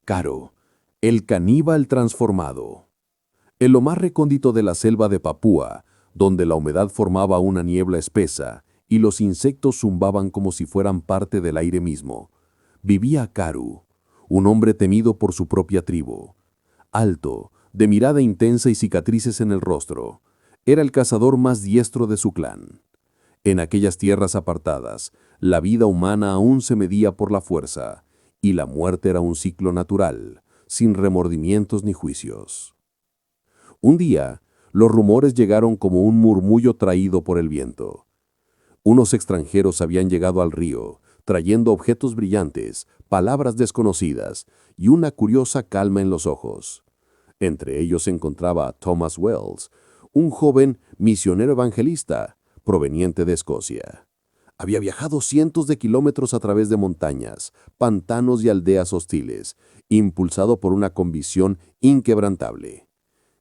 Caro, el caníbal transformado. En lo más recóndito de la selva de Papúa, donde la humedad formaba una niebla espesa y los insectos zumbaban como si fueran parte del aire mismo, vivía Karu, un hombre temido por su propia tribu. Alto, de mirada intensa y cicatrices en el rostro, era el cazador más diestro de su clan. En aquellas tierras apartadas, la vida humana aún se medía por la fuerza, y la muerte era un ciclo natural, sin remordimientos ni juicios. Un día, los rumores llegaron como un murmullo traído por el viento. Unos extranjeros habían llegado al río, trayendo objetos brillantes, palabras desconocidas y una curiosa calma en los ojos. Entre ellos se encontraba Thomas Wells, un joven misionero evangelista proveniente de Escocia. Había viajado cientos de kilómetros a través de montañas, pantanos y aldeas hostiles, impulsado por una convicción inquebrantable: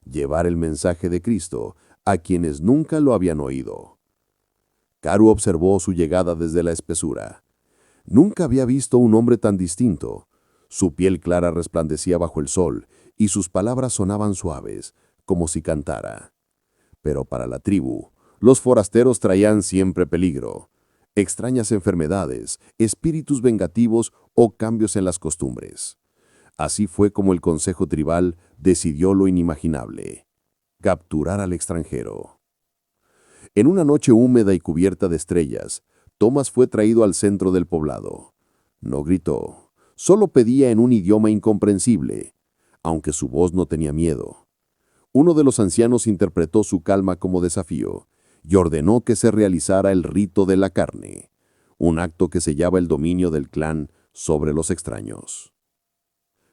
llevar el mensaje de Cristo a quienes nunca lo habían oído. Karu observó su llegada desde la espesura. Nunca había visto un hombre tan distinto. Su piel clara resplandecía bajo el sol y sus palabras sonaban suaves, como si cantara. Pero para la tribu, los forasteros traían siempre peligro: extrañas enfermedades, espíritus vengativos o cambios en las costumbres. Así fue como el Consejo Tribal decidió lo inimaginable: capturar al extranjero. En una noche húmeda y cubierta de estrellas, Thomas fue traído al centro del poblado. No gritó, solo pedía en un idioma incomprensible, aunque su voz no tenía miedo. Uno de los ancianos interpretó su calma como desafío y ordenó que se realizara el rito de la carne, un acto que sellaba el dominio del clan sobre los extraños.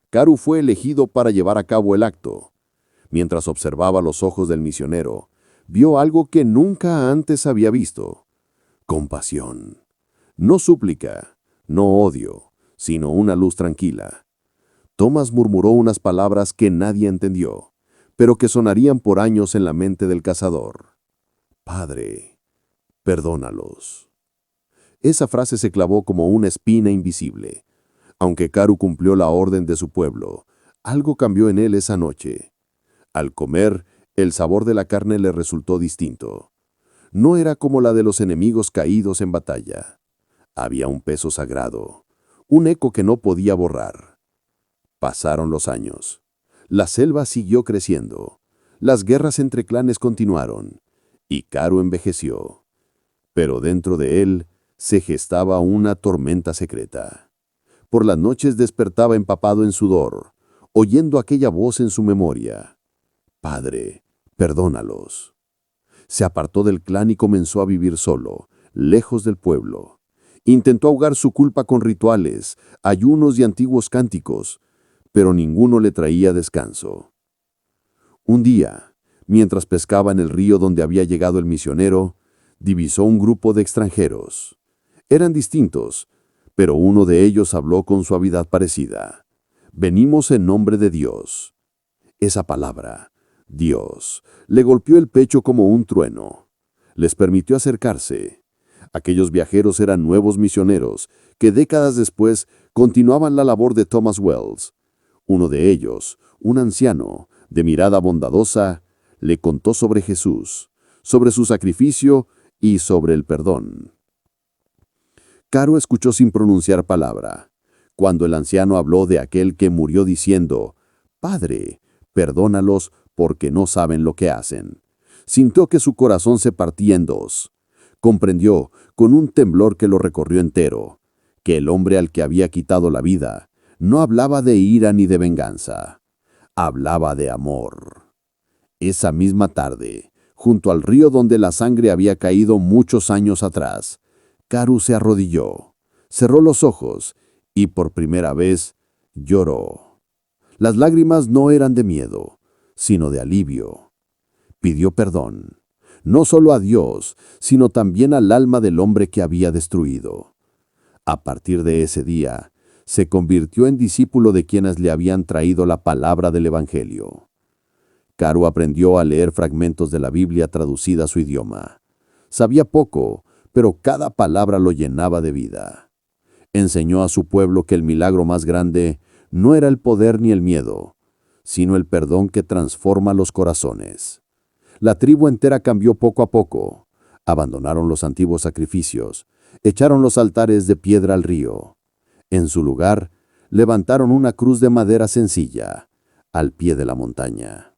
Karu fue elegido para llevar a cabo el acto. Mientras observaba los ojos del misionero, vio algo que nunca antes había visto: compasión. No súplica, no odio, sino una luz tranquila. Thomas murmuró unas palabras que nadie entendió, pero que sonarían por años en la mente del cazador: Padre, perdónalos. Esa frase se clavó como una espina invisible. Aunque Karu cumplió la orden de su pueblo, algo cambió en él esa noche. Al comer, el sabor de la carne le resultó distinto. No era como la de los enemigos caídos en batalla. Había un peso sagrado, un eco que no podía borrar. Pasaron los años. La selva siguió creciendo. Las guerras entre clanes continuaron, y Karu envejeció. Pero dentro de él se gestaba una tormenta secreta. Por las noches despertaba empapado en sudor, oyendo aquella voz en su memoria: Padre, perdónalos. Se apartó del clan y comenzó a vivir solo, lejos del pueblo. Intentó ahogar su culpa con rituales, ayunos y antiguos cánticos, pero ninguno le traía descanso. Un día, mientras pescaba en el río donde había llegado el misionero, divisó un grupo de extranjeros. Eran distintos, pero uno de ellos habló con suavidad parecida: venimos en nombre de Dios. Esa palabra, Dios, le golpeó el pecho como un trueno. Les permitió acercarse. Aquellos viajeros eran nuevos misioneros que décadas después continuaban la labor de Thomas Wells. Uno de ellos, un anciano, de mirada bondadosa, le contó sobre Jesús, sobre su sacrificio y sobre el perdón. Karu escuchó sin pronunciar palabra. Cuando el anciano habló de aquel que murió diciendo: Padre, perdónalos porque no saben lo que hacen, sintió que su corazón se partía en dos. Comprendió, con un temblor que lo recorrió entero, que el hombre al que había quitado la vida no hablaba de ira ni de venganza. Hablaba de amor. Esa misma tarde, junto al río donde la sangre había caído muchos años atrás, Karu se arrodilló, cerró los ojos y por primera vez lloró. Las lágrimas no eran de miedo, sino de alivio. Pidió perdón, no solo a Dios, sino también al alma del hombre que había destruido. A partir de ese día, se convirtió en discípulo de quienes le habían traído la palabra del Evangelio. Karu aprendió a leer fragmentos de la Biblia traducida a su idioma. Sabía poco, pero cada palabra lo llenaba de vida. Enseñó a su pueblo que el milagro más grande no era el poder ni el miedo, sino el perdón que transforma los corazones. La tribu entera cambió poco a poco. Abandonaron los antiguos sacrificios, echaron los altares de piedra al río. En su lugar, levantaron una cruz de madera sencilla, al pie de la montaña.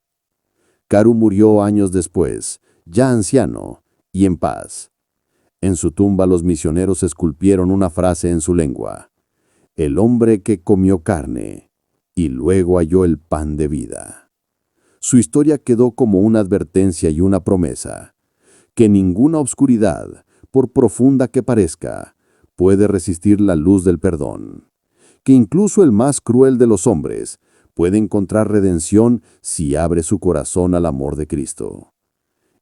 Karu murió años después, ya anciano y en paz. En su tumba los misioneros esculpieron una frase en su lengua: el hombre que comió carne y luego halló el pan de vida. Su historia quedó como una advertencia y una promesa, que ninguna obscuridad, por profunda que parezca, puede resistir la luz del perdón, que incluso el más cruel de los hombres puede encontrar redención si abre su corazón al amor de Cristo.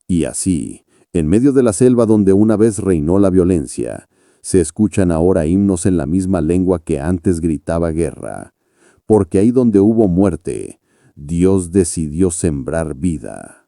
Y así, en medio de la selva donde una vez reinó la violencia, se escuchan ahora himnos en la misma lengua que antes gritaba guerra, porque ahí donde hubo muerte, Dios decidió sembrar vida.